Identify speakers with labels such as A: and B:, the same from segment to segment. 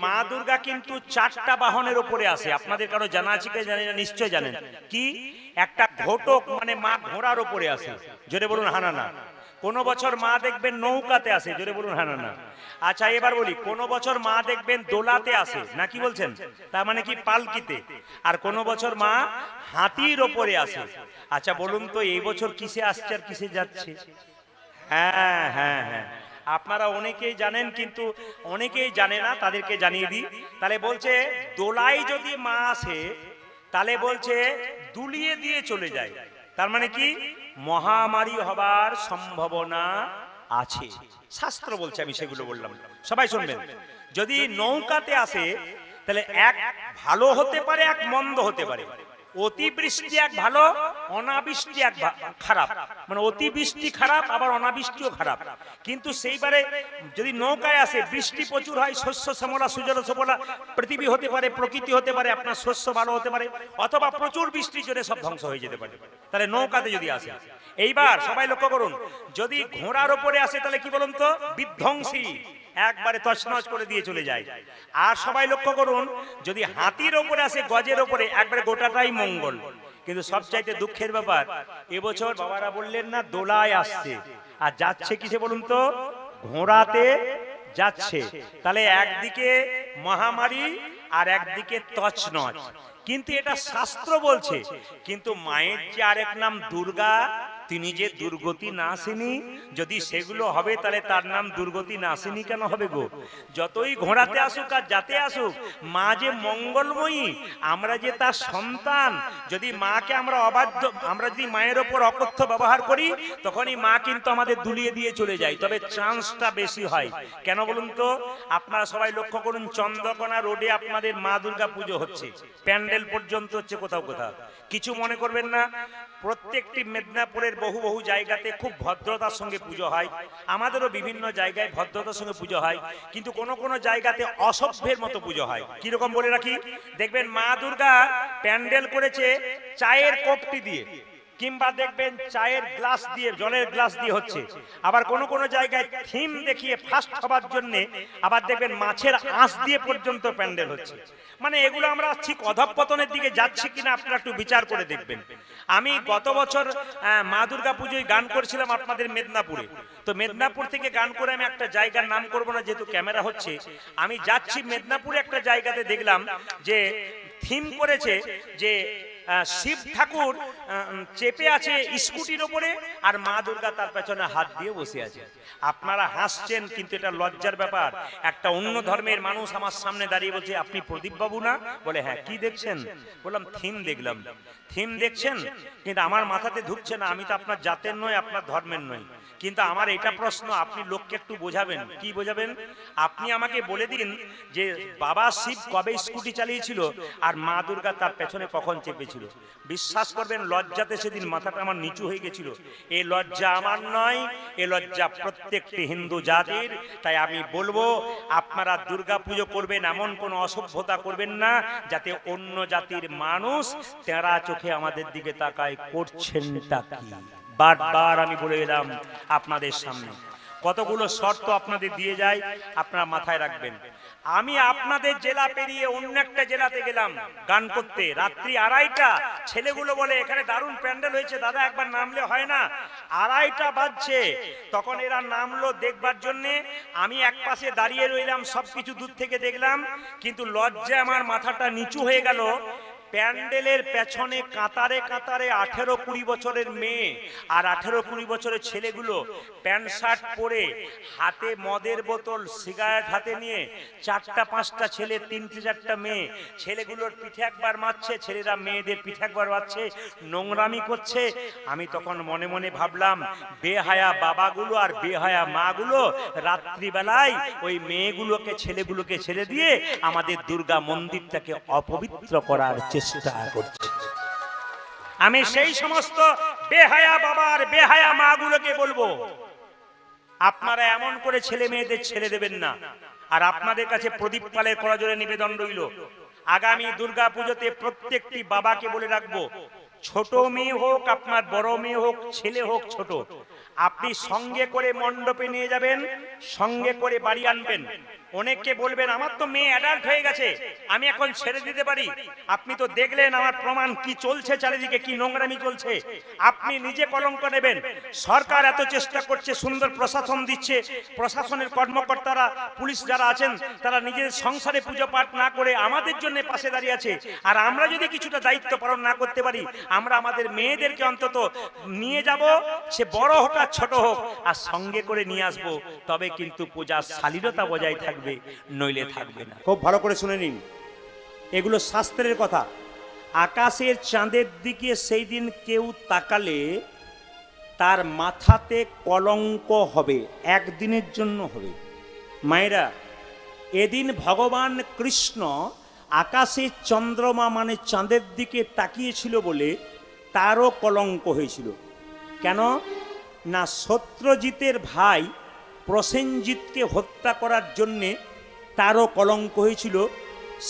A: মা দুর্গা কিন্তু 4টা বাহনের উপরে আসে। আপনাদের কারো জানা আছে কি জানেন না? নিশ্চয় জানেন। কি? একটা ঘটক মানে মা ঘোড়ার উপরে আসে, জোরে বলুন হানা না। কোন বছর মা দেখবেন নৌকাতে আসে, জোরে বলুন হানা না। আচ্ছা এবার বলি, কোন বছর মা দেখবেন দোলাতে আসে, না কি বলছেন? তার মানে কি পালকিতে। আর কোন বছর মা হাতির ওপরে আসে। আচ্ছা বলুন তো এই বছর কিসে আসছে আর কিসে যাচ্ছে? হ্যাঁ হ্যাঁ হ্যাঁ, আপনারা অনেকেই জানেন কিন্তু অনেকেই জানে না, তাদেরকে জানিয়ে দিই। তাহলে বলছে দোলাই যদি মা আসে তাহলে বলছে দুলিয়ে দিয়ে চলে যায়। তার মানে কি? মহামারী হবার সম্ভাবনা আছে, শাস্ত্র বলছে, আমি সেগুলো বললাম, সবাই শুনবেন। যদি নৌকাতে আসে তাহলে এক ভালো হতে পারে, এক মন্দ হতে পারে। অতিবৃষ্টি এক ভালো, অনাবৃষ্টি এক খারাপ। মানে অতিবৃষ্টি খারাপ, আবার অনাবৃষ্টিও খারাপ। কিন্তু সেইবারে যদি নৌকায় আসে, বৃষ্টি প্রচুর হয়, শস্য শ্যামলা সুজল সুফলা পৃথিবী হতে পারে, প্রকৃতি হতে পারে, আপনার শস্য ভালো হতে পারে, অথবা প্রচুর বৃষ্টির জন্য সব ধ্বংস হয়ে যেতে পারে। তাহলে নৌকাতে যদি আসে। এইবার সবাই লক্ষ্য করুন, যদি ঘোড়ার ওপরে আসে তাহলে কি বলুন তো? বিধ্বংসী, একবারে তছনছ করে দিয়ে চলে যায়। আর সবাই লক্ষ্য করুন, যদি হাতির ওপরে আসে, গজের ওপরে, একবারে গোটাটাই মঙ্গল। কিন্তু সবচাইতে দুঃখের ব্যাপার, এবছর বাবারা বললেন না দোলায় আসছে, আর যাচ্ছে কিসে বলুন তো? ঘোড়াতে যাচ্ছে। তাহলে একদিকে মহামারী আর একদিকে তছনছ। কিন্তু এটা শাস্ত্র বলছে, কিন্তু মায়ের যে আরেক নাম দুর্গা, তিনি যে দুর্গতি নাশিনী, যদি সেগুলো হবে তাহলে তার নাম দুর্গতি নাশিনী কেন হবে গো? যতই ঘোড়াতে আসুক আর যাতে আসুক, মা যে মঙ্গলময়ী, আমরা যে তার সন্তান। যদি মাকে আমরা অবাধ্য, আমরা যদি মায়ের ওপর অকথ্য ব্যবহার করি, তখনই মা কিন্তু আমাদের দুলিয়ে দিয়ে চলে যায়। তবে চান্সটা বেশি হয়। কেন বলুন তো? আপনারা সবাই লক্ষ্য করুন, চন্দ্রকোনা রোডে আপনাদের মা দুর্গা পুজো হচ্ছে, প্যান্ডেল পর্যন্ত হচ্ছে কোথাও কোথাও। কিছু মনে করবেন না, প্রত্যেকটি মেদিনীপুরের বহু বহু জায়গাতে খুব ভদ্রতার সঙ্গে পুজো হয়। আমাদেরও বিভিন্ন জায়গায় ভদ্রতার সঙ্গে পুজো হয়, কিন্তু কোন কোন জায়গাতে অসভ্যের মতো পুজো হয়। কিরকম বলে রাখি, দেখবেন মা দুর্গা প্যান্ডেল করেছে চায়ের কপটি দিয়ে, কিংবা দেখবেন চায়ের গ্লাস দিয়ে, জলের গ্লাস দিয়ে হচ্ছে। আবার কোন কোন জায়গায় থিম দেখিয়ে ফার্স্ট হবার জন্য আবার দেখবেন মাছের আঁশ দিয়ে পর্যন্ত প্যান্ডেল হচ্ছে। মানে এগুলো আমরা ঠিক অধঃপতনের দিকে যাচ্ছি কিনা আপনারা একটু বিচার করে দেখবেন। আমি গত বছর মা দুর্গা পুজোয় গান করেছিলাম আপনাদের মেদিনীপুরে। তো মেদিনীপুর থেকে গান করে আমি একটা জায়গার নাম করব না, যেহেতু ক্যামেরা হচ্ছে। আমি যাচ্ছি মেদিনীপুরে, একটা জায়গাতে দেখলাম যে থিম করেছে যে শিব ঠাকুর চেপে আছে স্কুটির ওপরে, আর মা দুর্গা তার পেছনে হাত দিয়ে বসে আছে। আপনারা হাসছেন, কিন্তু এটা লজ্জার ব্যাপার। একটা অন্য ধর্মের মানুষ আমার সামনে দাঁড়িয়ে বলছে, আপনি প্রদীপ বাবু না? বলে হ্যাঁ। কি দেখছেন? বললাম থিম দেখলাম। থিম দেখছেন, কিন্তু আমার মাথাতে ঢুকছে না। আমি তো আপনার জাতের নই, আপনার ধর্মের নই। কিন্তু আমার এটা প্রশ্ন, আপনি লোককে একটু বোঝাবেন। কি বোঝাবেন? আপনি আমাকে বলে দিন যে বাবা শিব কবে স্কুটি চালিয়েছিল, আর মা দুর্গা তার পেছনে কখন চেপেছিল। বিশ্বাস করবেন, লজ্জাতে সেদিন মাথাটা আমার নিচু হয়ে গেছিল। এই লজ্জা আমার নয়, এ লজ্জা প্রত্যেকটি হিন্দু জাতির। তাই আমি বলবো, আপনারা দুর্গা পুজো করবেন, এমন কোন অসভ্যতা করবেন না যাতে অন্য জাতির মানুষ তেরা চোখে আমাদের দিকে তাকায়। করছেনটা কি? বারবার আমি বলে এলাম আপনাদের সামনে। কতগুলো শর্ত আপনাদের দিয়ে যায়, আপনারা মাথায় রাখবেন। আমি আপনাদের জেলা পেরিয়ে অন্য একটা জেলাতে গেলাম গান করতে, রাত্রি 2:30। ছেলেগুলো বলে এখানে দারুণ প্যান্ডেল হয়েছে দাদা, একবার নামলে হয় না? 2:30 বাজছে, তখন এরা নামলো দেখবার জন্যে। আমি এক পাশে দাঁড়িয়ে রইলাম, সবকিছু দূর থেকে দেখলাম, কিন্তু লজ্জায় আমার মাথাটা নিচু হয়ে গেল। প্যান্ডেলের পেছনে কাতারে কাতারে 18-20 বছরের মেয়ে আর 18-20 বছরের ছেলেগুলো প্যান্ট শার্ট পরে, হাতে মদের বোতল, সিগারেট হাতে নিয়ে, 4টা-5টা ছেলে, 3টে-4টা মেয়ে। ছেলেগুলোর পিঠে একবার মারছে, ছেলেরা মেয়েদের পিঠে একবার মারছে, নোংরামি করছে। আমি তখন মনে মনে ভাবলাম, বেহায়া বাবাগুলো আর বেহায়া মাগুলো রাত্রিবেলায় ওই মেয়েগুলোকে, ছেলেগুলোকে ছেড়ে দিয়ে আমাদের দুর্গা মন্দিরটাকে অপবিত্র করার চেষ্টা করছে। আমি সেই সমস্ত বেহায়া বাবার, বেহায়া মাগুলোকে বলবো, আপনারা এমন করে ছেলে মেয়েদের ছেড়ে দেবেন না। আর আপনাদের কাছে প্রদীপ পালের করজোড়ে নিবেদন রইল, আগামী দুর্গা পুজোতে প্রত্যেকটি বাবাকে বলে রাখবো, ছোট মেয়ে হোক, আপনার বড় মেয়ে হোক, ছেলে হোক ছোট, আপনি সঙ্গে করে মণ্ডপে নিয়ে যাবেন, সঙ্গে করে বাড়ি আনবেন। অনেককে বলবেন আমার তো মেয়ে অ্যাডাল্ট হয়ে গেছে, আমি এখন ছেড়ে দিতে পারি। আপনি তো দেখলেন আমার প্রমাণ কি চলছে, চারিদিকে কি নোংরামি চলছে। আপনি নিজে কলঙ্ক নেবেন। সরকার এত চেষ্টা করছে, সুন্দর প্রশাসন দিচ্ছে, প্রশাসনের কর্মকর্তারা, পুলিশ যারা আছেন তারা নিজেদের সংসারে পুজো পাঠ না করে আমাদের জন্য পাশে দাঁড়িয়ে আছে। আর আমরা যদি কিছুটা দায়িত্ব পালন না করতে পারি, আমরা আমাদের মেয়েদেরকে অন্তত নিয়ে যাব, সে বড় হোক আর ছোট হোক, আর সঙ্গে করে নিয়ে আসবো, তবে কিন্তু পূজার শালীনতা বজায় থাকবে, নইলে থাকবে না। খুব ভালো করে শুনে নিন, এগুলো শাস্ত্রের কথা। আকাশের চাঁদের দিকে সেই দিন কেউ তাকালে তার মাথাতে কলঙ্ক হবে, একদিনের জন্য হবে। মায়েরা, এদিন ভগবান কৃষ্ণ আকাশের চন্দ্রমা মানে চাঁদের দিকে তাকিয়েছিল বলে তারও কলঙ্ক হয়েছিল। কেন না, সত্যজিতের ভাই প্রসেনজিৎকে হত্যা করার জন্যে তারও কলঙ্ক হয়েছিল।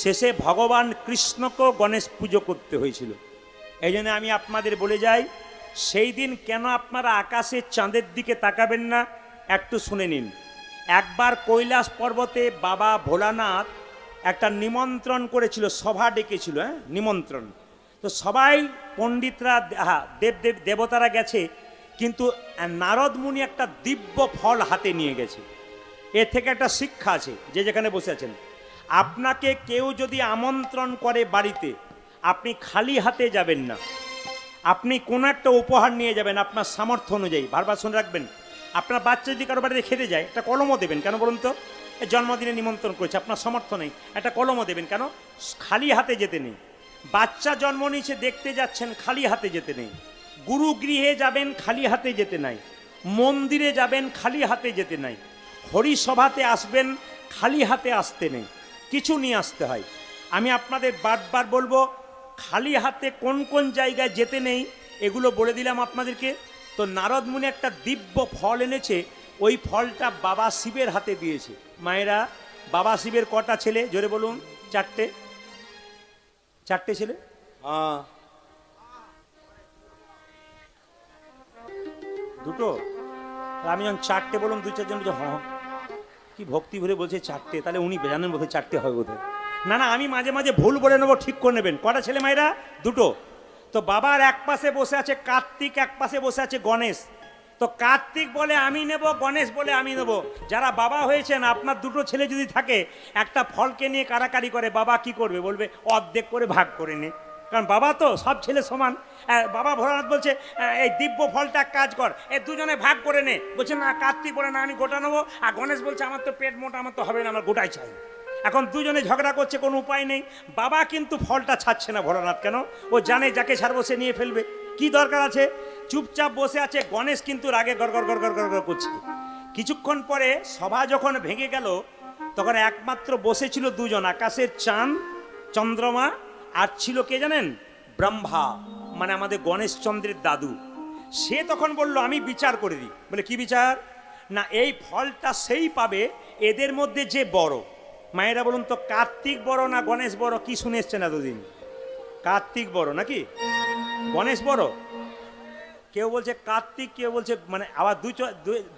A: শেষে ভগবান কৃষ্ণকেও গণেশ পুজো করতে হয়েছিল। এই জন্য আমি আপনাদের বলে যাই, সেই দিন কেন আপনারা আকাশের চাঁদের দিকে তাকাবেন না, একটু শুনে নিন। একবার কৈলাস পর্বতে বাবা ভোলানাথ একটা নিমন্ত্রণ করেছিল, সভা ডেকেছিল, নিমন্ত্রণ। তো সবাই পণ্ডিতরা, দেবতারা গেছে, কিন্তু নারদ মুনি একটা দিব্য ফল হাতে নিয়ে গেছে। এর থেকে একটা শিক্ষা আছে, যে যেখানে বসে আছেন, আপনাকে কেউ যদি আমন্ত্রণ করে বাড়িতে, আপনি খালি হাতে যাবেন না, আপনি কোনো একটা উপহার নিয়ে যাবেন আপনার সামর্থ্য অনুযায়ী। বারবার শুনে রাখবেন, আপনার বাচ্চা যদি কারো বাড়িতে খেতে যায়, একটা কলমও দেবেন। কেন বলুন তো? জন্মদিনে নিমন্ত্রণ করেছে, আপনার সামর্থ্য নেই, একটা কলমও দেবেন। কেন? খালি হাতে যেতে নেই। বাচ্চা জন্ম নিয়েছে, দেখতে যাচ্ছেন, খালি হাতে যেতে নেই। গুরু গৃহে যাবেন, খালি হাতে যেতে নাই। মন্দিরে যাবেন, খালি হাতে যেতে নাই। হরিসভাতে আসবেন, খালি হাতে আসতে নেই, কিছু নিয়ে আসতে হয়। আমি আপনাদের বারবার বলবো, খালি হাতে কোন কোন জায়গায় যেতে নেই এগুলো বলে দিলাম আপনাদেরকে। তো নারদ মুনি একটা দিব্য ফল এনেছে, ওই ফলটা বাবা শিবের হাতে দিয়েছে। মায়েরা, বাবা শিবের কটা ছেলে জোরে বলুন? চারটে। চারটে ছেলে? দুটো? আমি যখন চারটে বললাম, দুই চারজন কি ভক্তি ভরে বলছে চারটে, তাহলে উনি জানেন বোধহয় চারটে হয় বোধহয়। না না, আমি মাঝে মাঝে ভুল বলে নেবো, ঠিক করে নেবেন। কটা ছেলে মায়েরা? দুটো। তো বাবার এক পাশে বসে আছে কার্তিক, এক পাশে বসে আছে গণেশ। তো কার্তিক বলে আমি নেব, গণেশ বলে আমি নেব। যারা বাবা হয়েছেন, আপনার দুটো ছেলে যদি থাকে, একটা ফলকে নিয়ে কারাকারি করে, বাবা কি করবে? বলবে অর্ধেক করে ভাগ করে নে, কারণ বাবা তো সব ছেলে সমান। বাবা ভোলানাথ বলছে এই দিব্য ফলটা কাজ কর, এই দুজনে ভাগ করে নে। বলছে না, কার্তিক বলে না আমি গোটা নেবো, আর গণেশ বলছে আমার তো পেট মোটা, আমার তো হবে না, আমার গোটাই চাই। এখন দুজনে ঝগড়া করছে, কোনো উপায় নেই। বাবা কিন্তু ফলটা ছাড়ছে না ভোলানাথ। কেন? ও জানে যাকে ছাড়বো সে নিয়ে ফেলবে, কি দরকার আছে? চুপচাপ বসে আছে। গণেশ কিন্তু রাগে গড়গড় গড়গড় গড়গড় করছে। কিছুক্ষণ পরে সভা যখন ভেঙে গেল, তখন একমাত্র বসেছিল দুজন, আকাশের চাঁদ চন্দ্রমা, আর ছিল কে জানেন? ব্রহ্মা, মানে আমাদের গণেশ চন্দ্রের দাদু। সে তখন বলল আমি বিচার করে দিই। বলে কি বিচার? না, এই ফলটা সেই পাবে এদের মধ্যে যে বড়। মায়েরা বলুন তো, কার্তিক বড় না গণেশ বড়? কি শুনে এসছেন এতদিন? কার্তিক বড় নাকি গণেশ বড়? কেউ বলছে কার্তিক, কেউ বলছে মানে আবার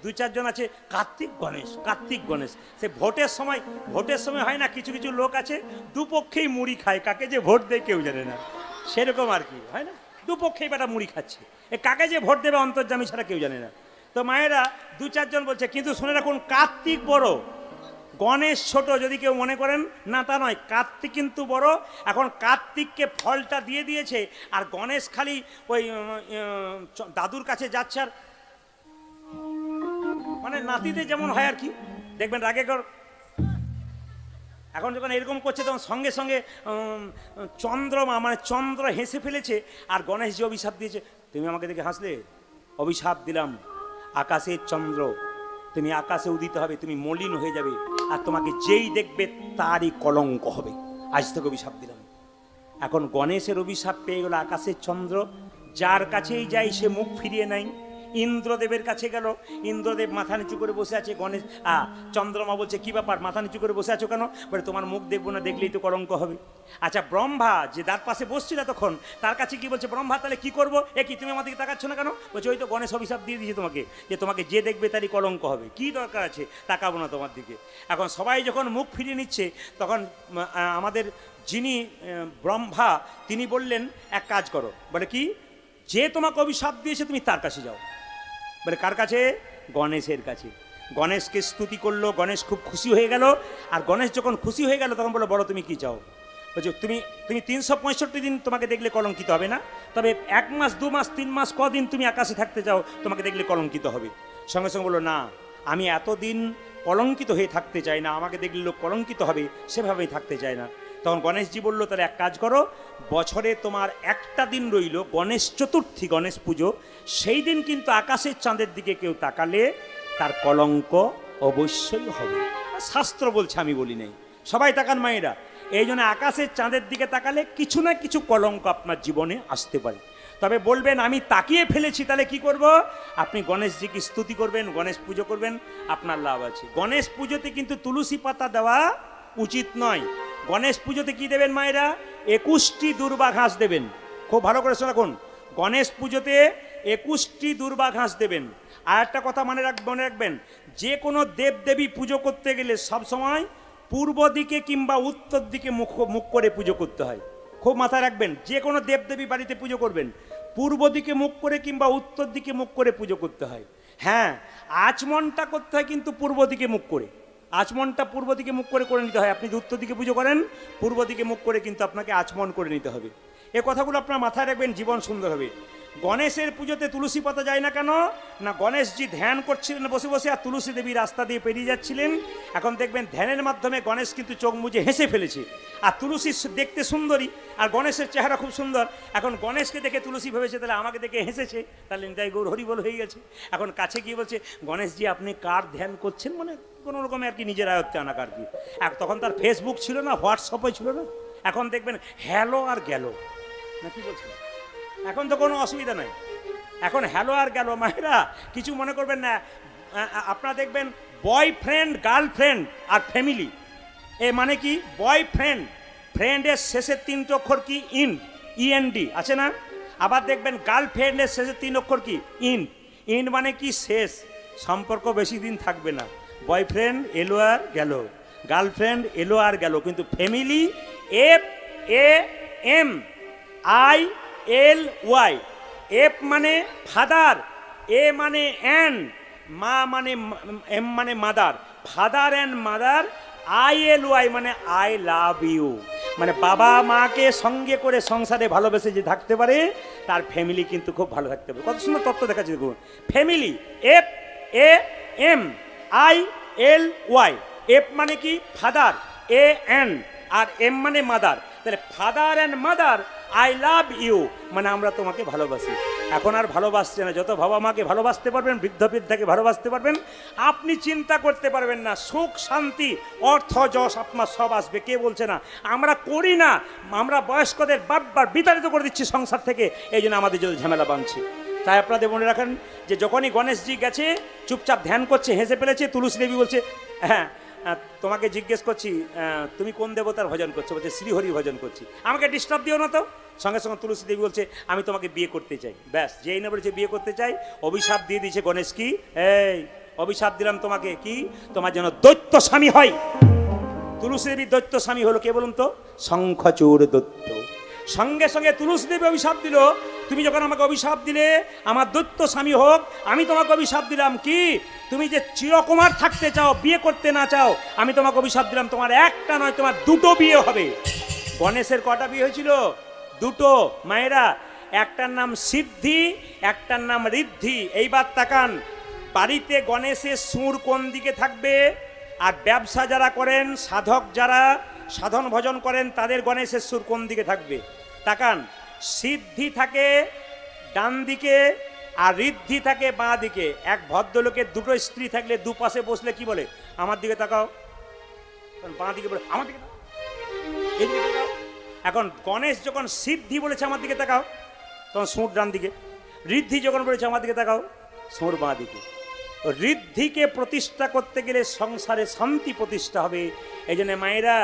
A: দুই চারজন আছে কার্তিক গণেশ, কার্তিক গণেশ। সে ভোটের সময় হয় না, কিছু কিছু লোক আছে দুপক্ষেই মুড়ি খায়, কাকে যে ভোট দেয় কেউ জানে না, সেরকম আর কি হয় না, দুপক্ষেই বেটা মুড়ি খাচ্ছে। এ কাকে যে ভোট দেবে অন্তর্যামী ছাড়া কেউ জানে না। তো মায়েরা দু চারজন বলছে, কিন্তু শুনে রাখুন, কার্তিক বড়, গণেশ ছোট। যদি কেউ মনে করেন না, তা নয়, কার্তিক কিন্তু বড়। এখন কার্তিককে ফলটা দিয়ে দিয়েছে, আর গণেশ খালি ওই দাদুর কাছে যাচ্ছে, আর মানে নাতিতে যেমন হয় আর কি, দেখবেন রাগে কর। এখন যখন এরকম করছে, তখন সঙ্গে সঙ্গে চন্দ্রমা মানে চন্দ্র হেসে ফেলেছে, আর গণেশ যে অভিশাপ দিয়েছে, তুমি আমাকে দেখে হাসলে, অভিশাপ দিলাম, আকাশের চন্দ্র তুমি আকাশে উদিত হবে, তুমি মলিন হয়ে যাবে, আর তোমাকে যেই দেখবে তারই কলঙ্ক হবে, আজ থেকে অভিশাপ দিলাম। এখন গণেশের অভিশাপ পেয়ে গেল আকাশের চন্দ্র, যার কাছেই যাই সে মুখ ফিরিয়ে নেয়। ইন্দ্রদেবের কাছে গেল, ইন্দ্রদেব মাথা নিচু করে বসে আছে, গণেশ চন্দ্রমা বলছে কি ব্যাপার মাথা নিচু করে বসে আছো কেন? বলে তোমার মুখ দেখবো না, দেখলেই তো কলঙ্ক হবে। আচ্ছা ব্রহ্মা যে তার পাশে বসছিল তখন, তার কাছে কি বলছে, ব্রহ্মা তাহলে কি করবো? এ কি তুমি আমার দিকে তাকাচ্ছ না কেন? বলছে ওই তো গণেশ অভিশাপ দিয়ে দিয়েছে তোমাকে, যে তোমাকে যে দেখবে তারই কলঙ্ক হবে, কি দরকার আছে তাকাবো না তোমার দিকে। এখন সবাই যখন মুখ ফিরিয়ে নিচ্ছে তখন আমাদের যিনি ব্রহ্মা তিনি বললেন এক কাজ করো। বলে কি? যে তোমাকে অভিশাপ দিয়েছে তুমি তার কাছে যাও। বলে কার কাছে? গণেশের কাছে। গণেশকে স্তুতি করলো, গণেশ খুব খুশি হয়ে গেল। আর গণেশ যখন খুশি হয়ে গেল তখন বলো বলো তুমি কি চাও? বলছো তুমি 365 দিন তোমাকে দেখলে কলঙ্কিত হবে না, তবে 1 মাস 2 মাস 3 মাস কদিন তুমি আকাশে থাকতে চাও তোমাকে দেখলে কলঙ্কিত হবে। সঙ্গে সঙ্গে বললো না, আমি এতদিন কলঙ্কিত হয়ে থাকতে চাই না, আমাকে দেখলে লোক কলঙ্কিত হবে সেভাবেই থাকতে চায় না। তখন গণেশজি বললো তাহলে এক কাজ করো, বছরে তোমার একটা দিন রইল গণেশ চতুর্থী, গণেশ পুজো, সেই দিন কিন্তু আকাশের চাঁদের দিকে কেউ তাকালে তার কলঙ্ক অবশ্যই হবে। শাস্ত্র বলছে, আমি বলি নাই। সবাই তাকান মায়েরা, এই জন্য আকাশের চাঁদের দিকে তাকালে কিছু না কিছু কলঙ্ক আপনার জীবনে আসতে পারে। তবে বলবেন আমি তাকিয়ে ফেলেছি, তাহলে কি করব? আপনি গণেশজিকে স্তুতি করবেন, গণেশ পুজো করবেন, আপনার লাভ আছে। গণেশ পুজোতে কিন্তু তুলসী পাতা দেওয়া উচিত নয়। গণেশ পুজোতে কি দেবেন মায়েরা? 21টি দুর্বা ঘাস দেবেন। খুব ভালো করে শোনান, গণেশ পুজোতে 21টি দুর্বা ঘাস দেবেন। আর একটা কথা মনে রাখবেন, যে কোনো দেবদেবী পুজো করতে গেলে সবসময় পূর্ব দিকে কিংবা উত্তর দিকে মুখ করে পুজো করতে হয়। খুব মাথায় রাখবেন, যে কোনো দেবদেবী বাড়িতে পুজো করবেন পূর্ব দিকে মুখ করে কিংবা উত্তর দিকে মুখ করে পুজো করতে হয়। হ্যাঁ, আচমনটা করতে হয় কিন্তু পূর্ব দিকে মুখ করে। আচমনটা পূর্ব দিকে মুখ করে নিতে হয়। আপনি যদি উত্তর দিকে পুজো করেন, পূর্ব দিকে মুখ করে কিন্তু আপনাকে আচমন করে নিতে হবে। এ কথাগুলো আপনার মাথায় রাখবেন, জীবন সুন্দর হবে। গণেশের পুজোতে তুলসী পাতা যায় না কেন? না, গণেশজি ধ্যান করছিলেন বসে বসে, আর তুলসী দেবী রাস্তা দিয়ে পেরিয়ে যাচ্ছিলেন। এখন দেখবেন ধ্যানের মাধ্যমে গণেশ কিন্তু চোখ মুজে হেসে ফেলেছে। আর তুলসী দেখতে সুন্দরী, আর গণেশের চেহারা খুব সুন্দর। এখন গণেশকে দেখে তুলসী ভেবেছে তাহলে আমাকে দেখে হেসেছে, তাহলে নিতাই গৌর হরিবল হয়ে গেছে। এখন কাছে গিয়ে বলছে, গণেশজি আপনি কার ধ্যান করছেন? মানে কোনো রকমে আর কি নিজের আয়ত্তে আনা আর কি। তখন তার ফেসবুক ছিল না, হোয়াটসঅ্যাপও ছিল না। এখন দেখবেন হ্যালো আর গেল না, কি বলছেন? এখন তো কোনো অসুবিধা নাই, এখন হ্যালো আর গেল। মায়েরা কিছু মনে করবেন না। আপনারা দেখবেন বয়ফ্রেন্ড, গার্লফ্রেন্ড আর ফ্যামিলি, এ মানে কি? বয়ফ্রেন্ড, ফ্রেন্ডের শেষের 3 অক্ষর কি? ইএনডি আছে না? আবার দেখবেন গার্লফ্রেন্ডের শেষের 3 অক্ষর কি? ইন মানে কি? শেষ। সম্পর্ক বেশি দিন থাকবে না। বয়ফ্রেন্ড এলো আর গেল, গার্লফ্রেন্ড এলো আর গেল, কিন্তু ফ্যামিলি FAMILY। এফ মানে ফাদার, এ মানে অ্যান্ড, মা মানে এম মানে mother, father and mother. ILY মানে আই লাভ ইউ, মানে বাবা মাকে সঙ্গে করে সংসারে ভালোবেসে যে থাকতে পারে তার ফ্যামিলি কিন্তু খুব ভালো থাকতে পারে। কত সুন্দর তত্ত্ব দেখাচ্ছে দেখুন। Family FAMILY। এফ মানে কি? ফাদার, AN, আর এম মানে মাদার। তাহলে father and mother, I love you মানে আমরা তোমাকে ভালোবাসি। এখন আর ভালোবাসছে না। যত বাবা মাকে ভালোবাসতে পারবেন, বৃদ্ধ বৃদ্ধাকে ভালোবাসতে পারবেন, আপনি চিন্তা করতে পারবেন না, সুখ শান্তি অর্থ যশ আপনার সব আসবে। কে বলছে না? আমরা করি না, আমরা বয়স্কদের বারবার বিতাড়িত করে দিচ্ছি সংসার থেকে, এই জন্য আমাদের যত ঝামেলা বাঁধছে। তাই আপনাদের মনে রাখেন যে যখনই গণেশজি গেছে চুপচাপ ধ্যান করছে, হেসে ফেলেছে, তুলসী দেবী বলছে হ্যাঁ তোমাকে জিজ্ঞেস করছি তুমি কোন দেবতার ভজন করছো? বলছে শ্রীহরি ভজন করছি, আমাকে ডিস্টার্ব দিও না তো। সঙ্গে সঙ্গে তুলসী দেবী বলছে আমি তোমাকে বিয়ে করতে চাই। ব্যাস, যেই না বলেছে বিয়ে করতে চাই, অভিশাপ দিয়ে দিয়েছে গণেশ। কি? এই অভিশাপ দিলাম তোমাকে, কি? তোমার যেন দৈত্য স্বামী হয়। তুলসী দেবী দৈত্য স্বামী হলো কে বলুন তো? শঙ্খচূড় দৈত্য। সঙ্গে সঙ্গে তুলসী দেবী অভিশাপ দিল, তুমি যখন আমাকে অভিশাপ দিলে আমার দৈত্য স্বামী হোক, আমি তোমাকে অভিশাপ দিলাম কি? তুমি যে চিরকুমার থাকতে চাও, বিয়ে করতে না চাও, আমি তোমাকে অভিশাপ দিলাম তোমার একটা নয় তোমার 2টো বিয়ে হবে। গণেশের কটা বিয়ে হয়েছিল? 2টো। মায়েরা, একটার নাম সিদ্ধি, একটার নাম ঋদ্ধি। এইবার তাকান, বাড়িতে গণেশের সুর কোন দিকে থাকবে? আর ব্যবসা যারা করেন, সাধক যারা সাধন ভজন করেন, তাদের গণেশের সুর কোন দিকে থাকবে? তাকান, সিদ্ধি থাকে ডান দিকে আর ঋদ্ধি থাকে বাঁ দিকে। এক ভদ্রলোকের 2টো স্ত্রী থাকলে দুপাশে বসলে কি বলে? আমার দিকে তাকাও। বাঁ দিকে বলে আমার দিকে তাকাও, এদিকে তাকাও। এখন গণেশ যখন সিদ্ধি বলেছে আমার দিকে তাকাও, তখন সুর ডান দিকে। ঋদ্ধি যখন বলেছে আমার দিকে তাকাও, সোঁর বাঁ দিকে। ঋদ্ধিকে প্রতিষ্ঠা করতে গেলে সংসারে শান্তি প্রতিষ্ঠা হবে। এই জন্য মায়েরা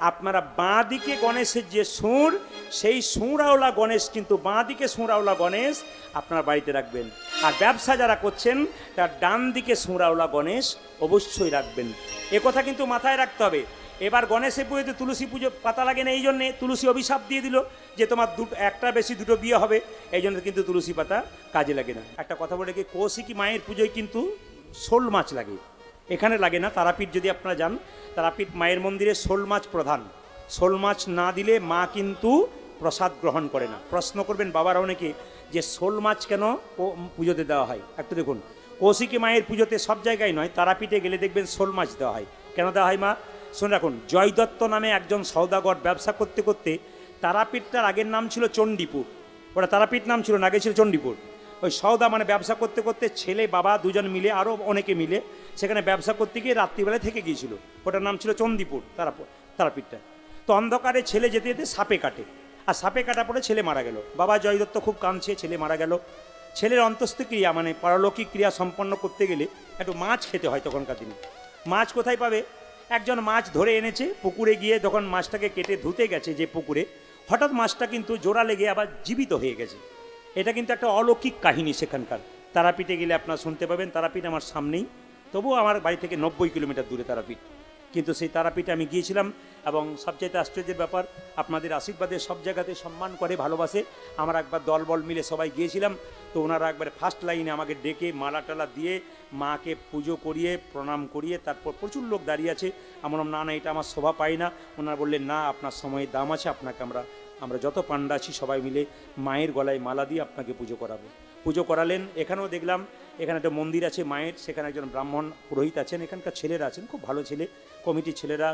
A: আপনারা বাঁ দিকে গণেশের যে সুর, সেই সুরাওলা গণেশ, কিন্তু বাঁ দিকে সুরাওলা গণেশ আপনার বাড়িতে রাখবেন। আর ব্যবসা যারা করছেন তার ডান দিকে সুরাওলা গণেশ অবশ্যই রাখবেন। এ কথা কিন্তু মাথায় রাখতে হবে। এবার গণেশের পুজোতে তুলসী পুজো পাতা লাগে না, এই জন্যে তুলসী অভিশাপ দিয়ে দিল যে তোমার একটা বেশি দুটো বিয়ে হবে, এই জন্য কিন্তু তুলসী পাতা কাজে লাগে না। একটা কথা বলে কি, কৌশিকী মায়ের পুজোয় কিন্তু শোল মাছ লাগে, এখানে লাগে না। তারাপীঠ যদি আপনারা যান, তারাপীঠ মায়ের মন্দিরে শোল মাছ প্রধান। শোল মাছ না দিলে মা কিন্তু প্রসাদ গ্রহণ করে না। প্রশ্ন করবেন বাবারা অনেকে যে শোল মাছ কেন পুজোতে দেওয়া হয়। একটু দেখুন, কৌশিকী মায়ের পুজোতে সব জায়গায় নয়, তারাপীঠে গেলে দেখবেন শোল মাছ দেওয়া হয়। কেন দেওয়া হয় মা? শুনে রাখুন, জয় দত্ত নামে একজন সওদাগর ব্যবসা করতে করতে, তারাপীঠটার আগের নাম ছিল চণ্ডীপুর, ওটা তারাপীঠ নাম ছিল না, আগে ছিল চণ্ডীপুর। ওই সওদা মানে ব্যবসা করতে করতে ছেলে বাবা দুজন মিলে, আরও অনেকে মিলে সেখানে ব্যবসা করতে গিয়ে রাত্রিবেলায় থেকে গিয়েছিল। ওটার নাম ছিল চণ্ডীপুর তারাপীঠটা। তো অন্ধকারে ছেলে যেতে যেতে সাপে কাটে, আর সাপে কাটা পড়ে ছেলে মারা গেল। বাবা জয় দত্ত খুব কাঁদছে, ছেলে মারা গেল। ছেলের অন্ত্যেষ্টিক্রিয়া মানে পারলৌকিক ক্রিয়া সম্পন্ন করতে গেলে একটু মাছ খেতে হয় তখনকার দিনে। মাছ কোথায় পাবে? একজন মাছ ধরে এনেছে, পুকুরে গিয়ে যখন মাছটাকে কেটে ধুতে গেছে যে পুকুরে, হঠাৎ মাছটা কিন্তু জোড়া লেগে আবার জীবিত হয়ে গেছে। এটা কিন্তু একটা অলৌকিক কাহিনী সেখানকার। তারাপীঠে গেলে আপনারা শুনতে পাবেন। তারাপীঠ আমার সামনেই, তবুও আমার বাড়ি থেকে 90 কিলোমিটার দূরে তারাপীঠ। কিন্তু সেই তারাপীঠে আমি গিয়েছিলাম, এবং সবচাইতে আশ্চর্যের ব্যাপার, আপনাদের আশীর্বাদে সব জায়গাতে সম্মান করে, ভালোবাসে। আমরা একবার দলবল মিলে সবাই গিয়েছিলাম, তো ওনারা একবার ফার্স্ট লাইনে আমাকে ডেকে মালা টালা দিয়ে মাকে পুজো করিয়ে প্রণাম করিয়ে, তারপর প্রচুর লোক দাঁড়িয়ে আছে। আমার না না, এটা আমার শোভা পাই না। ওনারা বললেন না, আপনার সময়ের দাম আছে, আপনাকে আমরা যত পান্ডা আছি সবাই মিলে মায়ের গলায় মালা দিয়ে আপনাকে পুজো করাবো। পুজো করালেন। এখানেও দেখলাম, এখানে একটা মন্দির আছে মায়ের, সেখানে একজন ব্রাহ্মণ পুরোহিত আছেন, এখানকার ছেলেরা আছেন, খুব ভালো ছেলে, কমিটির ছেলেরা,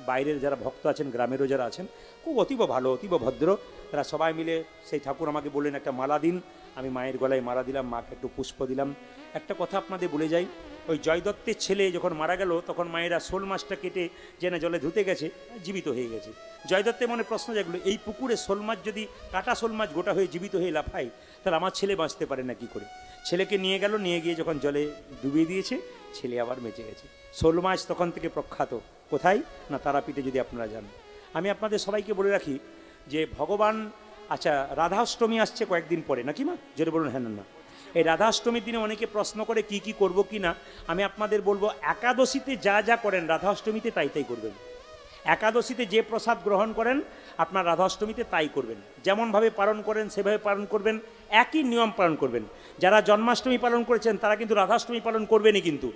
A: বাইরের যারা ভক্ত আছেন, গ্রামেরও যারা আছেন, খুব অতীব ভালো, অতীব ভদ্র। তারা সবাই মিলে সেই ঠাকুর আমাকে বললেন একটা মালা দিন। আমি মায়ের গলায় মালা দিলাম, মাকে একটু পুষ্প দিলাম। একটা কথা আপনাদের বলে যাই, ওই জয় দত্তের ছেলে যখন মারা গেল, তখন মায়েরা শোল মাছটা কেটে জেনে জলে ধুতে গেছে, জীবিত হয়ে গেছে। জয় দত্তের মনে প্রশ্ন জাগলো, এই পুকুরে শোল মাছ যদি, কাটা শোল মাছ গোটা হয়ে জীবিত হয়ে লাফায়, তাহলে আমার ছেলে বাঁচতে পারে না কি করে? ছেলেকে নিয়ে গেল, নিয়ে গিয়ে যখন জলে ডুবিয়ে দিয়েছে, ছেলে আবার বেঁচে গেছে। শোল মাছ তখন থেকে প্রখ্যাত। কোথায় না, তারাপীঠে যদি আপনারা যান। আমি আপনাদের সবাইকে বলে রাখি যে ভগবান, আচ্ছা রাধাষ্টমী আসছে কয়েকদিন পরে, নাকি মা? যদি বলুন হ্যাঁ না। এই রাধাষ্টমীর দিনে অনেকে প্রশ্ন করে কি কি করব কি না। আমি আপনাদের বলবো, একাদশীতে যা যা করেন রাধাষ্টমীতে তাই তাই করবেন। একাদশীতে যে প্রসাদ গ্রহণ করেন আপনার রাধাষ্টমীতে তাই করবেন। যেমনভাবে পালন করেন সেভাবে পালন করবেন, একই নিয়ম পালন করবেন। যারা জন্মাষ্টমী পালন করেছেন তারা কিন্তু রাধাষ্টমী পালন করবেনই কিন্তু,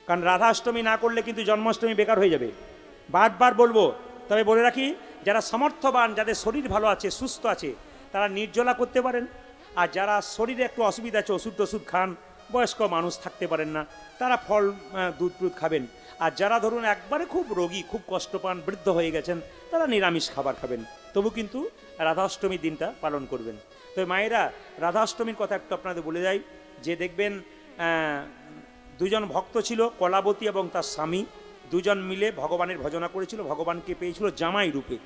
A: কারণ রাধাষ্টমী না করলে কিন্তু জন্মাষ্টমী বেকার হয়ে যাবে। বারবার বলবো, তবে বলে রাখি, যারা সমর্থবান, যাদের শরীর ভালো আছে, সুস্থ আছে, তারা নির্জলা করতে পারেন। আর যারা শরীরে একটু অসুবিধা আছে, ওষুধ টষুধ খান, বয়স্ক মানুষ থাকতে পারেন না, তারা ফল দুধ টুধ খাবেন। আর যারা ধরুন একবারে খুব রোগী, খুব কষ্ট পান, বৃদ্ধ হয়ে গেছেন, তারা নিরামিষ খাবার খাবেন, তবু কিন্তু রাধাষ্টমীর দিনটা পালন করবেন। তো মায়েরা, রাধাষ্টমীর কথা একটু আপনাদের বলে যাই, যে দেখবেন দুজন ভক্ত ছিল, কলাবতী এবং তার স্বামী, দুজন মিলে ভগবানের ভজনা করেছিল, ভগবানকে পেয়েছিল জামাই রূপে।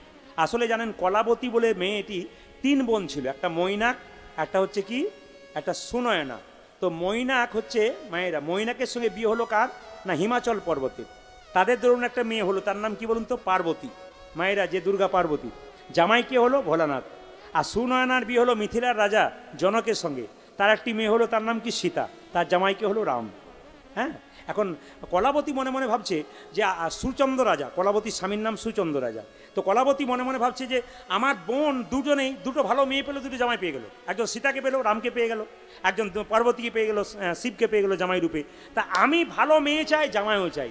A: আসলে জানেন, কলাবতী বলে মেয়েটি 3 বোন ছিল, একটা মৈনাক, একটা হচ্ছে কি, একটা সুনয়না। তো মৈনাক হচ্ছে মায়েরা, মৈনাকের সঙ্গে বিয়ে হলো কার না, হিমাচল পর্বতে। তাদের ধরুন একটা মেয়ে হলো, তার নাম কি বলুন তো, পার্বতী। মায়েরা, যে দুর্গা পার্বতী। জামাই কে হলো ভোলানাথ। আর সুনয়নার বিয়ে হলো মিথিলার রাজা জনকের সঙ্গে, তার একটি মেয়ে হলো, তার নাম কি সীতা, তার জামাইকে হলো রাম। হ্যাঁ, এখন কলাবতী মনে মনে ভাবছে যে সুচন্দ্র রাজা, কলাবতীর স্বামীর নাম সুচন্দ্র রাজা। তো কলাবতী মনে মনে ভাবছে যে আমার বোন দুজনেই দুটো ভালো মেয়ে পেলো, দুটো জামাই পেয়ে গেল। একজন সীতাকে পেলো, রামকে পেয়ে গেল, একজন পার্বতীকে পেয়ে গেল, শিবকে পেয়ে গেল জামাই রূপে। তা আমি ভালো মেয়ে চাই, জামাইও চাই।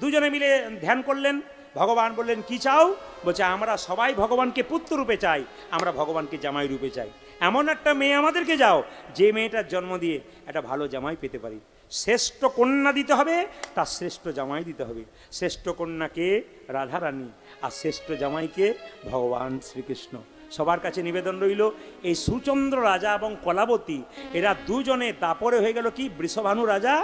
A: দুজনে মিলে ধ্যান করলেন। ভগবান বললেন কি চাও? বলছে আমরা সবাই ভগবানকে পুত্র রূপে চাই, আমরা ভগবানকে জামাই রূপে চাই। এমন একটা মেয়ে আমাদেরকে যাও, যে মেয়েটার জন্ম দিয়ে একটা ভালো জামাই পেতে পারি। শ্রেষ্ঠ কন্যা দিতে হবে, তার শ্রেষ্ঠ জামাই দিতে হবে। শ্রেষ্ঠ কন্যাকে রাধারানী, আর শ্রেষ্ঠ জামাইকে ভগবান শ্রীকৃষ্ণ। সবার কাছে নিবেদন রইল, এই সুচন্দ্র রাজা এবং কলাবতী, এরা দুজনে দাপরে হয়ে গেল কি, বৃষভানু রাজা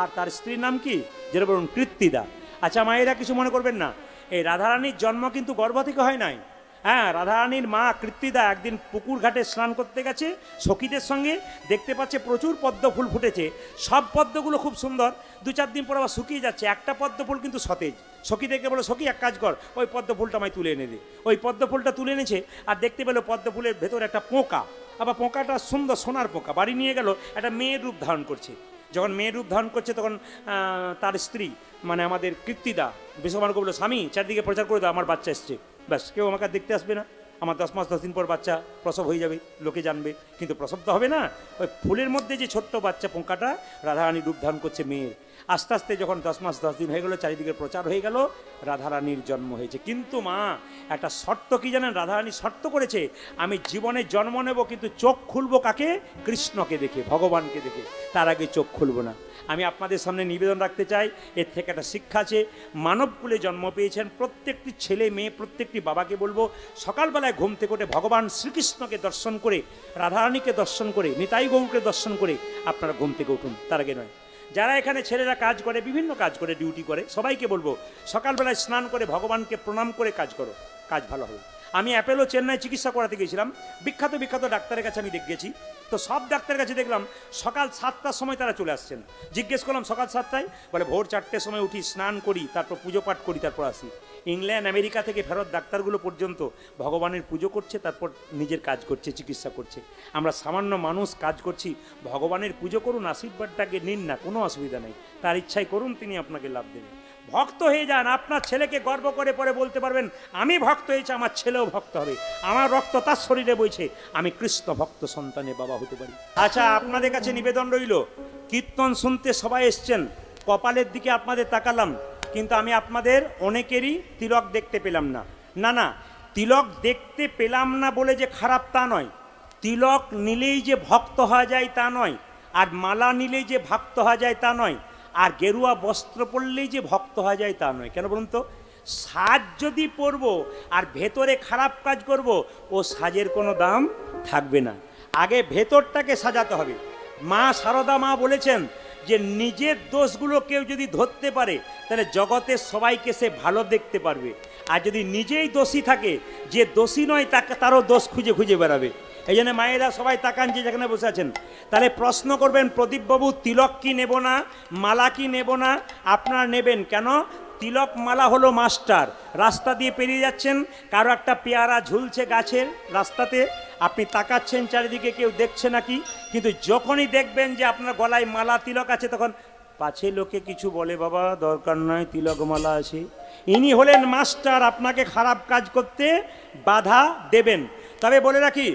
A: আর তার স্ত্রীর নাম কি, যেটা বলুন কৃত্তিদা। আচ্ছা মায়েরা, কিছু মনে করবেন না, এই রাধারানীর জন্ম কিন্তু গর্ভ থেকে হয় নাই। হ্যাঁ, রাধারানীর মা কৃত্তিদা একদিন পুকুর ঘাটে স্নান করতে গেছে সখীদের সঙ্গে, দেখতে পাচ্ছে প্রচুর পদ্ম ফুল ফুটেছে, সব পদ্মগুলো খুব সুন্দর, 2-4 দিন পর আবার শুকিয়ে যাচ্ছে, একটা পদ্ম ফুল কিন্তু সতেজ। সখী দেখে বলো, সখী এক কাজ কর, ওই পদ্ম ফুলটা আমায় তুলে এনে দে। ওই পদ্ম ফুলটা তুলে এনেছে, আর দেখতে পেলো পদ্ম ফুলের ভেতরে একটা পোকা, আবার পোকাটা সুন্দর সোনার পোকা, বাড়ি নিয়ে গেল, একটা মেয়ের রূপ ধারণ করছে। যখন মেয়ের রূপ ধারণ করছে তখন তার স্ত্রী মানে আমাদের কৃত্তিদা বিশ্বকর্মাকে বললো, স্বামী চারদিকে প্রচার করে দাও, আমার বাচ্চা এসছে, ব্যাস কেউ আমাকে দেখতে আসবে না, আমার 10 মাস 10 দিন পর বাচ্চা প্রসব হয়ে যাবে, লোকে জানবে, কিন্তু প্রসব তো হবে না। ওই ফুলের মধ্যে যে ছোট্ট বাচ্চা পোকাটা রাধারানী রূপ ধারণ করছে মেয়ের। আস্তে আস্তে যখন 10 মাস 10 দিন হয়ে গেল, চারিদিকে প্রচার হয়ে গেল, রাধারানীর জন্ম হয়েছে। কিন্তু মা একটা শর্ত কি জানেন, রাধারানী শর্ত করেছে, আমি জীবনে জন্ম নেব কিন্তু চোখ খুলবো কাকে? কৃষ্ণকে দেখে, ভগবানকে দেখে, তার আগে চোখ খুলবো না। আমি আপনাদের সামনে নিবেদন রাখতে চাই, এর থেকে একটা শিক্ষা আছে। মানবকুলে জন্ম পেয়েছেন প্রত্যেকটি ছেলে মেয়ে, প্রত্যেকটি বাবাকে বলবো, সকালবেলায় ঘুম থেকে উঠে ভগবান শ্রীকৃষ্ণকে দর্শন করে, রাধারানীকে দর্শন করে, নিতাই গৌরকে দর্শন করে আপনারা ঘুম থেকে উঠুন, তার আগে নয়। যারা এখানে ছেলেরা কাজ করে, বিভিন্ন কাজ করে, ডিউটি করে, সবাইকে বলবো সকালবেলায় স্নান করে ভগবানকে প্রণাম করে কাজ করো, কাজ ভালো হবে। আমি অ্যাপেলো চেন্নাই চিকিৎসা করাতে গিয়েছিলাম, বিখ্যাত বিখ্যাত ডাক্তারের কাছে আমি গেছি, তো সব ডাক্তারের কাছে দেখলাম সকাল 7টার সময় তারা চলে আসছেন। জিজ্ঞেস করলাম সকাল 7টায়, বলে ভোর 4টের সময় উঠি, স্নান করি, তারপর পুজো পাঠ করি, তারপর আসি। ইংল্যান্ড আমেরিকা থেকে ফেরত ডাক্তারগুলো পর্যন্ত ভগবানের পুজো করছে, তারপর নিজের কাজ করছে, চিকিৎসা করছে। আমরা সামান্য মানুষ কাজ করছি, ভগবানের পুজো করুন, আশীর্বাদটাকে নিন না, কোনো অসুবিধা নেই, তার ইচ্ছাই করুন, তিনি আপনাকে লাভ দেবেন। ভক্ত হয়ে যান, আপনার ছেলেকে গর্ব করে পরে বলতে পারবেন, আমি ভক্ত হয়েছি, আমার ছেলেও ভক্ত হবে, আমার রক্ত তার শরীরে বইছে, আমি কৃষ্ণ ভক্ত সন্তানের বাবা হতে পারি। আচ্ছা, আপনাদের কাছে নিবেদন রইল, কীর্তন শুনতে সবাই এসছেন, কপালের দিকে আপনাদের তাকালাম, কিন্তু আমি আপনাদের অনেকেরই তিলক দেখতে পেলাম না। না না, তিলক দেখতে পেলাম না বলে যে খারাপ তা নয়, তিলক নিলেই যে ভক্ত হওয়া যায় তা নয়, আর মালা নিলেই যে ভক্ত হওয়া যায় তা নয়, আর গেরুয়া বস্ত্র পরলেই যে ভক্ত হওয়া যায় তা নয়। কেন বলুন তো? সাজ যদি পরবো আর ভেতরে খারাপ কাজ করব, ও সাজের কোনো দাম থাকবে না। আগে ভেতরটাকে সাজাতে হবে। মা শারদা মা বলেছেন যে নিজের দোষগুলো কেউ যদি ধরতে পারে, তাহলে জগতের সবাইকে সে ভালো দেখতে পারবে, আর যদি নিজেই দোষী থাকে, যে দোষী নয় তাকে তারও দোষ খুঁজে খুঁজে বেড়াবে। এই জন্য মায়েরা সবাই তাকান যে যেখানে বসে আছেন, তাহলে প্রশ্ন করবেন, প্রদীপবাবু তিলক কি নেব না, মালা কি নেব না? আপনারা নেবেন কেন? তিলক মালা হলো মাস্টার। রাস্তা দিয়ে পেরিয়ে যাচ্ছেন, কারো একটা পেয়ারা ঝুলছে গাছের রাস্তাতে, আপনি তাকাচ্ছেন চারিদিকে, কেউ দেখছে নাকি, কিন্তু যখনই দেখবেন যে আপনার গলায় মালা তিলক আছে, তখন পাছে লোকে কিছু বলে, বাবা দরকার নয়, তিলক মালা আছে। ইনি হলেন মাস্টার, আপনাকে খারাপ কাজ করতে বাধা দেবেন। তবে বলে রাখি,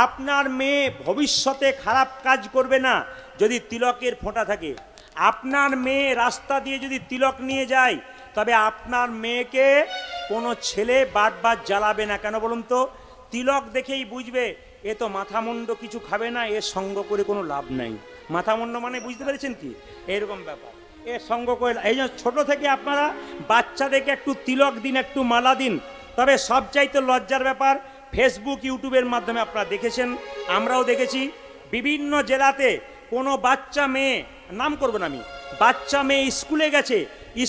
A: আপনার মেয়ে ভবিষ্যতে খারাপ কাজ করবে না যদি তিলকের ফোঁটা থাকে। আপনার মেয়ে রাস্তা দিয়ে যদি তিলক নিয়ে যায়, তবে আপনার মেয়েকে কোনো ছেলে বারবার জ্বালাবে না। কেন বলুন তো? তিলক দেখেই বুঝবে এ তো মাথামুন্ড কিছু খাবে না, এর সঙ্গ করে কোনো লাভ নাই। মাথামুন্ড মানে বুঝতে পেরেছেন কি? এরকম ব্যাপার, এর সঙ্গ করে। এই জন্য ছোটো থেকে আপনারা বাচ্চাদেরকে একটু তিলক দিন, একটু মালা দিন। তবে সবচাইতে লজ্জার ব্যাপার, ফেসবুক ইউটিউবের মাধ্যমে আপনারা দেখেছেন, আমরাও দেখেছি, বিভিন্ন জেলাতে কোনো বাচ্চা মেয়ে, নাম করব না আমি, বাচ্চা মেয়ে স্কুলে গেছে,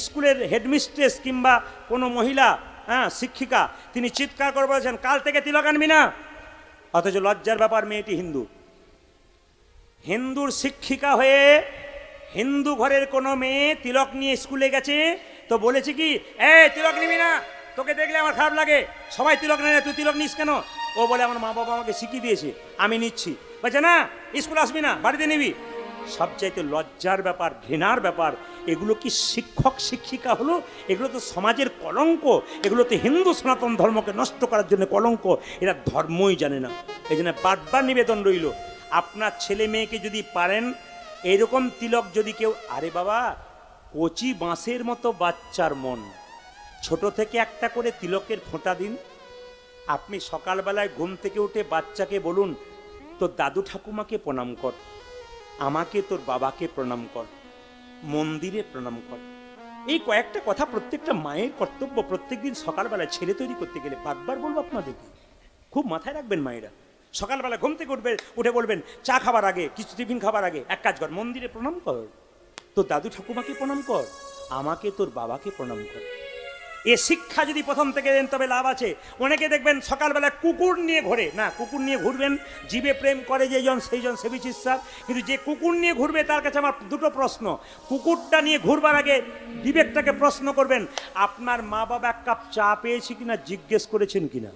A: স্কুলের হেডমিস্ট্রেস কিংবা কোনো মহিলা শিক্ষিকা তিনি চিৎকার করে বলেছেন, কাল থেকে তিলক আনবি না। অথচ লজ্জার ব্যাপার, মেয়েটি হিন্দু, হিন্দুর শিক্ষিকা হয়ে হিন্দু ঘরের কোনো মেয়ে তিলক নিয়ে স্কুলে গেছে, তো বলেছে কি, তিলক নিবি না, তোকে দেখলে আমার খারাপ লাগে, সবাই তিলক নেয়, তুই তিলক নিস কেন? ও বলে, আমার মা বাবা আমাকে শিখিয়ে দিয়েছে, আমি নিচ্ছি। বলছে না, স্কুল আসবি না, বাড়িতে নিবি। সবচাইতে লজ্জার ব্যাপার, ঘৃণার ব্যাপার, এগুলো কি শিক্ষক শিক্ষিকা হলো? এগুলো তো সমাজের কলঙ্ক, এগুলো তো হিন্দু সনাতন ধর্মকে নষ্ট করার জন্য কলঙ্ক, এরা ধর্মই জানে না। এই জন্য বারবার নিবেদন রইল, আপনার ছেলে মেয়েকে যদি পারেন এরকম তিলক যদি কেউ, আরে বাবা কচি বাঁশের মতো বাচ্চার মন, ছোট থেকে একটা করে তিলকের ফোঁটা দিন। আপনি সকালবেলায় ঘুম থেকে উঠে বাচ্চাকে বলুন, তোর দাদু ঠাকুমাকে প্রণাম কর, আমাকে তোর বাবাকে প্রণাম কর, মন্দিরে প্রণাম কর। এই কয়েকটা কথা প্রত্যেকটা মায়ের কর্তব্য। প্রত্যেকদিন সকালবেলায় ছেলে তৈরি করতে গেলে বারবার বলবো আপনাদেরকে, খুব মাথায় রাখবেন মায়েরা। সকালবেলা ঘুম থেকে উঠে বলবেন, চা খাবার আগে, কিছু টিফিন খাবার আগে এক কাজ কর, মন্দিরে প্রণাম কর, তোর দাদু ঠাকুমাকে প্রণাম কর, আমাকে তোর বাবাকে প্রণাম কর। এ শিক্ষা যদি প্রথম থেকে দেন তবে লাভ আছে। অনেকে দেখবেন সকালবেলা কুকুর নিয়ে ঘোরে, না কুকুর নিয়ে ঘুরবেন, জীবে প্রেম করে যেজন সেইজন সেবিচিৎসার। কিন্তু যে কুকুর নিয়ে ঘুরবে তার কাছে আমার দুটো প্রশ্ন, কুকুরটা নিয়ে ঘুরবার আগে বিবেকটাকে প্রশ্ন করবেন, আপনার মা বাবা এক কাপ চা পেয়েছে কিনা জিজ্ঞেস করেছেন কিনা।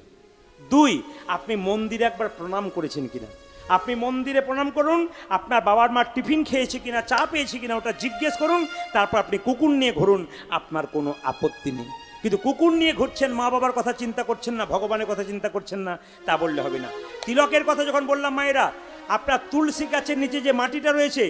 A: দুই, আপনি মন্দিরে একবার প্রণাম করেছেন কিনা। আপনি মন্দিরে প্রণাম করুন, আপনার বাবার মা টিফিন খেয়েছে কিনা, চা পেয়েছে কিনা ওটা জিজ্ঞেস করুন, তারপর আপনি কুকুর নিয়ে ঘুরুন, আপনার কোনো আপত্তি নেই। কিন্তু কুকুর নিয়ে ঘুরছেন, মা বাবার কথা চিন্তা করছেন না, ভগবানের কথা চিন্তা করছেন না, তা বললে হবে না। তিলকের কথা যখন বললাম মায়েরা, আপনার তুলসী গাছের নিচে যে মাটিটা রয়েছে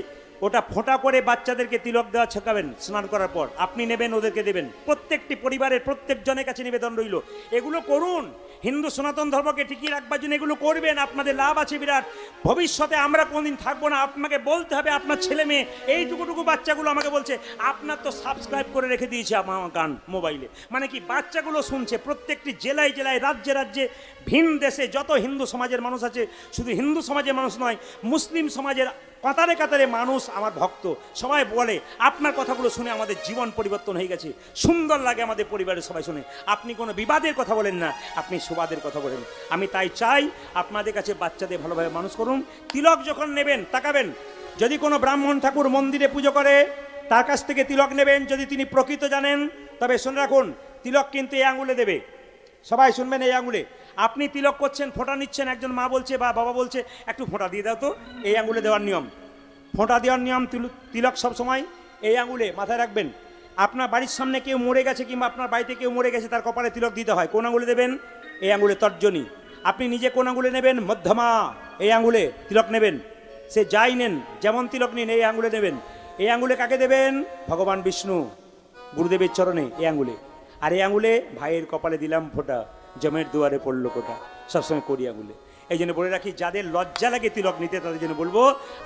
A: ওটা ফোঁটা করে বাচ্চাদেরকে তিলক দেওয়া ছেকাবেন স্নান করার পর, আপনি নেবেন ওদেরকে দেবেন, প্রত্যেকটি পরিবারের প্রত্যেকজনের কাছে নিবেদন রইল। এগুলো করুন, হিন্দু সনাতন ধর্মকে টিকিয়ে রাখবার জন্য এগুলো করবেন, আপনাদের লাভ আছে বিরাট। ভবিষ্যতে আমরা কোনদিন থাকবো না, আপনাকে বলতে হবে, আপনার ছেলে মেয়ে এইটুকুটুকু বাচ্চাগুলো আমাকে বলছে আপনার তো সাবস্ক্রাইব করে রেখে দিয়েছে আমার গান মোবাইলে, মানে কি বাচ্চাগুলো শুনছে। প্রত্যেকটি জেলায় জেলায়, রাজ্যে রাজ্যে, ভিন দেশে যত হিন্দু সমাজের মানুষ আছে, শুধু হিন্দু সমাজের মানুষ নয়, মুসলিম সমাজের কাতারে কাতারে মানুষ আমার ভক্ত, সবাই বলে আপনার কথাগুলো শুনে আমাদের জীবন পরিবর্তন হয়ে গেছে, সুন্দর লাগে আমাদের পরিবারের সবাই শুনে। আপনি কোনো বিবাদের কথা বলেন না, আপনি সুবাদের কথা বলেন। আমি তাই চাই আপনাদের কাছে বাচ্চাদের ভালোভাবে মানুষ করুন। তিলক যখন নেবেন তাকাবেন, যদি কোনো ব্রাহ্মণ ঠাকুর মন্দিরে পুজো করে তার কাছ থেকে তিলক নেবেন, যদি তিনি প্রকৃত জানেন। তবে শুনে রাখুন, তিলক কিন্তু এই আঙুলে দেবে, সবাই শুনবেন, এই আঙুলে। আপনি তিলক করছেন, ফোঁটা নিচ্ছেন, একজন মা বলছে বা বাবা বলছে একটু ফোঁটা দিয়ে দাও তো, এই আঙুলে দেওয়ার নিয়ম, ফোঁটা দেওয়ার নিয়ম। তিলক সবসময় এই আঙুলে, মাথায় রাখবেন। আপনার বাড়ির সামনে কেউ মরে গেছে কিংবা আপনার বাড়িতে কেউ মরে গেছে, তার কপালে তিলক দিতে হয়, কোন আঙুলে দেবেন? এই আঙুলে, তর্জনী। আপনি নিজে কোন আঙুলে নেবেন? মধ্যমা, এই আঙুলে তিলক নেবেন। সে যাই নেন, যেমন তিলক নিন, এই আঙুলে নেবেন। এই আঙুলে কাকে দেবেন? ভগবান বিষ্ণু, গুরুদেবের চরণে এই আঙুলে। আর এই আঙুলে ভাইয়ের কপালে দিলাম ফোঁটা, জমের দুয়ারে পড়লো কোটা, সবসময় করি আঙুলে। এই জন্য বলে রাখি, যাদের লজ্জা লাগে তিলক নিতে তাদের জন্য বলবো,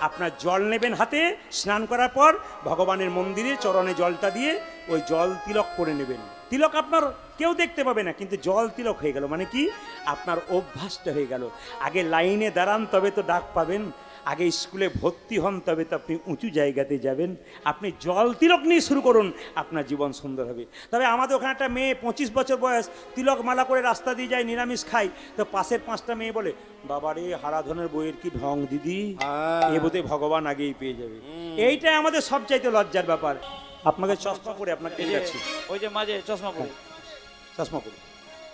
A: আপনার জল নেবেন হাতে, স্নান করার পর ভগবানের মন্দিরে চরণে জলটা দিয়ে ওই জল তিলক করে নেবেন। তিলক আপনার কেউ দেখতে পাবে না, কিন্তু জল তিলক হয়ে গেল, মানে কি আপনার অভ্যাসটা হয়ে গেল। আগে লাইনে দাঁড়ান তবে তো ডাক পাবেন, আগে স্কুলে ভর্তি হন তবে তো আপনি উঁচু জায়গাতে যাবেন। আপনি জল তিলক নিয়ে শুরু করুন, আপনার জীবন সুন্দর হবে। তবে আমাদের ওখানে একটা মেয়ে 25 বছর বয়স, তিলক মালা করে রাস্তা দিয়ে যায়, নিরামিষ খাই, তো পাশের 5টা মেয়ে বলে, বাবারে হারাধনের বইয়ের কি ঢং দিদি, এ বোধে ভগবান আগেই পেয়ে যাবে। এইটাই আমাদের সবচাইতে লজ্জার ব্যাপার। আপনাকে চশমা পরে আপনাকে ডাকছি,
B: ওই যে মাঝে চশমা পরে,
A: চশমা পরে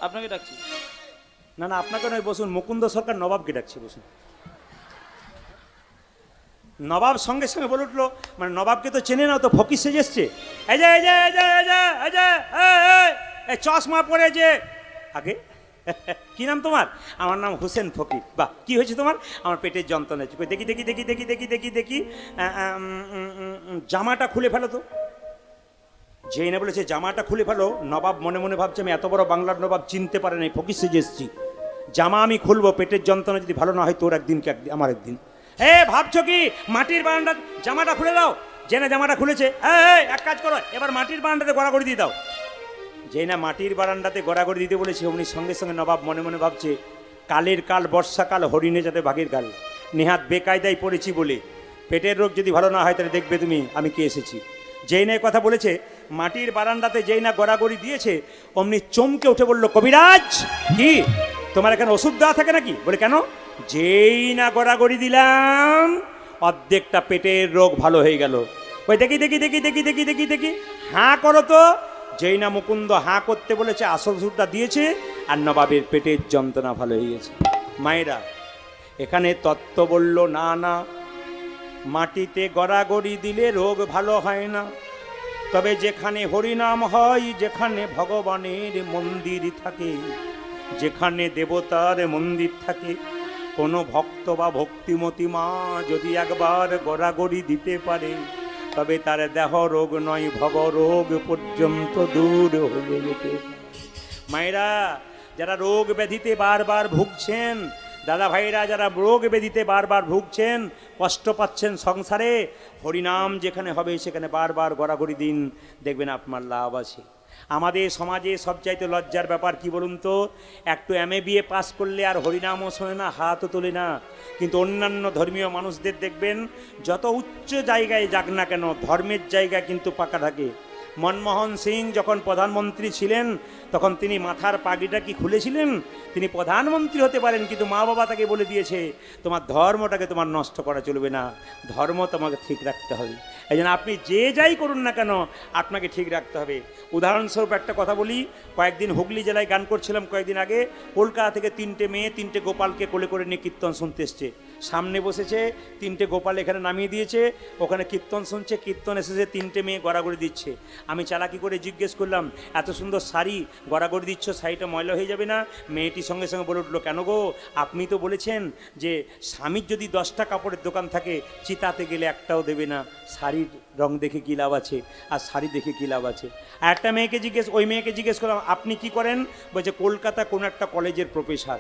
B: আপনাকে ডাকছি।
A: না না, আপনাকে নয়, বসুন। মুকুন্দ সরকার নবাবকে ডাকছে, বসুন। নবাব সঙ্গে সঙ্গে বলে উঠলো, মানে নবাবকে তো চেনে না, তো ফকির সেজে এসছে। এই যে এই যে এই যে এই যে এই যে এই চশমা পরে যে আগে কি নাম তোমার? আমার নাম হোসেন ফকির। বাহ, কি হয়েছে তোমার? আমার পেটের যন্ত্রণা হচ্ছে। দেখি দেখি দেখি দেখি দেখি দেখি দেখি জামাটা খুলে ফেলো তো। যেই না বলেছে জামাটা খুলে ফেলো, নবাব মনে মনে ভাবছে আমি এত বড় বাংলার নবাব চিনতে পারে নাই, ফকির সেজে এসছি। জামা আমি খুলবো, পেটের যন্ত্রণা যদি ভালো না হয় তোর একদিন কি আমার একদিন। ভাবছো কি মাটির বারান্দা জামাটা খুলে দাও। জেনে জামাটা খুলেছে, এক কাজ করো, এবার মাটির বারান্দাতে গড়াগড়ি দিয়ে দাও। যেই না মাটির বারান্দাতে গড়াগড়ি দিতে বলেছে, অমনি সঙ্গে সঙ্গে নবাব মনে মনে ভাবছে, কালের কাল বর্ষাকাল, হরিণে যাতে বাঘের কাল, নেহাত বেকায়দায় পড়েছি বলে পেটের রোগ যদি ভালো না হয় তাহলে দেখবে তুমি আমি কে এসেছি। যেই না কথা বলেছে, মাটির বারান্দাতে যেই না গড়াগড়ি দিয়েছে, অমনি চমকে উঠে বলল, কবিরাজ কি তোমার এখানে ওষুধ দেওয়া থাকে নাকি? বলে কেন? যেই না গড়াগড়ি দিলাম অর্ধেকটা পেটের রোগ ভালো হয়ে গেল। ওই দেখি দেখি দেখি দেখি দেখি দেখি দেখি হাঁ করো তো। যেই না মুকুন্দ হাঁ করতে বলেছে, আসল ওষুধটা দিয়েছে, আর নবাবের পেটের যন্ত্রণা ভালো হয়ে গেছে। মায়েরা, এখানে তত্ত্ব বলল না না, মাটিতে গড়াগড়ি দিলে রোগ ভালো হয় না। তবে যেখানে হরিনাম হয়, যেখানে ভগবানের মন্দির থাকে, যেখানে দেবতার মন্দির থাকে, কোনো ভক্ত বা ভক্তিমতী মা যদি একবার গড়াগড়ি দিতে পারে, তবে তার দেহ রোগ নয় ভবরোগ পর্যন্ত দূর হয়ে যেতে। মায়েরা, যারা রোগ ব্যাধিতে বারবার ভুগছেন, দাদা ভাইরা যারা রোগ ব্যাধিতে বারবার ভুগছেন, কষ্ট পাচ্ছেন সংসারে, হরিনাম যেখানে হবে সেখানে বারবার গড়াগড়ি দিন, দেখবেন আপনার লাভ আছে। আমাদের সমাজে সবচাইতে লজ্জার ব্যাপার কি বলুন তো, একটু MA-BA পাস করলে আর হরিনামও শোনে না, হাতও তোলে না। কিন্তু অন্যান্য ধর্মীয় মানুষদের দেখবেন, যত উচ্চ জায়গায় যাক না কেন, ধর্মের জায়গা কিন্তু পাকা থাকে। মনমোহন সিং যখন প্রধানমন্ত্রী ছিলেন তখন তিনি মাথার পাগড়িটা কি খুলেছিলেন? তিনি প্রধানমন্ত্রী হতে পারেন, কিন্তু মা বাবা তাকে বলে দিয়েছে তোমার ধর্মটাকে তোমার নষ্ট করা চলবে না, ধর্ম তোমাকে ঠিক রাখতে হবে। এই জন্য আপনি যে যাই করুন না কেন আপনাকে ঠিক রাখতে হবে। উদাহরণস্বরূপ একটা কথা বলি, কয়েকদিন হুগলি জেলায় গান করছিলাম কয়েকদিন আগে, কলকাতা থেকে 3টে মেয়ে 3টে গোপালকে কোলে করে নিয়ে কীর্তন শুনতে এসছে। সামনে বসেছে 3টে গোপাল, এখানে নামিয়ে দিয়েছে, ওখানে কীর্তন শুনছে, কীর্তন এসেছে 3টে মেয়ে গড়াগড়ি দিচ্ছে। আমি চালাকি করে জিজ্ঞেস করলাম এত সুন্দর শাড়ি গড়াগড়ি দিচ্ছ, শাড়িটা ময়লা হয়ে যাবে না? মেয়েটি সঙ্গে সঙ্গে বলে উঠলো কেন গো, আপনি তো বলেছেন যে স্বামীর যদি 10টা কাপড়ের দোকান থাকে চিতাতে গেলে একটাও দেবে না, শাড়ির রং দেখে কী লাভ আছে আর শাড়ি দেখে কী লাভ আছে? আর একটা ওই মেয়েকে জিজ্ঞেস করলাম আপনি কি করেন? বলছে কলকাতা কোনো একটা কলেজের প্রফেসর।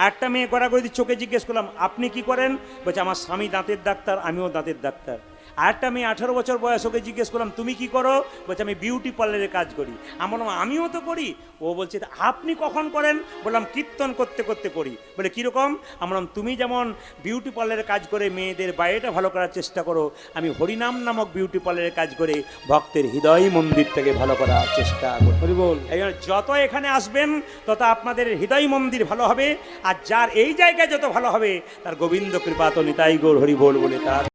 A: একটা মেয়ে গড়াগড়ি চোখে জিজ্ঞেস করলাম আপনি কি করেন? বলছে আমার স্বামী দাঁতের ডাক্তার, আমিও দাঁতের ডাক্তার। আর একটা মেয়ে 18 বছর বয়স, ওকে জিজ্ঞেস করলাম তুমি কি করো? বলছে আমি বিউটি পার্লারে কাজ করি। আমি বললাম আমিও তো করি। ও বলছে আপনি কখন করেন? বললাম কীর্তন করতে করতে করি। বলে কীরকম? আমি বললাম তুমি যেমন বিউটি পার্লারে কাজ করে মেয়েদের বাইরেটা ভালো করার চেষ্টা করো, আমি হরিনাম নামক বিউটি পার্লারে কাজ করে ভক্তের হৃদয় মন্দিরটাকে ভালো করার চেষ্টা করি।
B: হরি বল।
A: এই জন্য যত এখানে আসবেন তত আপনাদের হৃদয় মন্দির ভালো হবে, আর যার এই জায়গায় যত ভালো হবে তার গোবিন্দ কৃপা তো নিতাই গৌর হরি বল বলে তার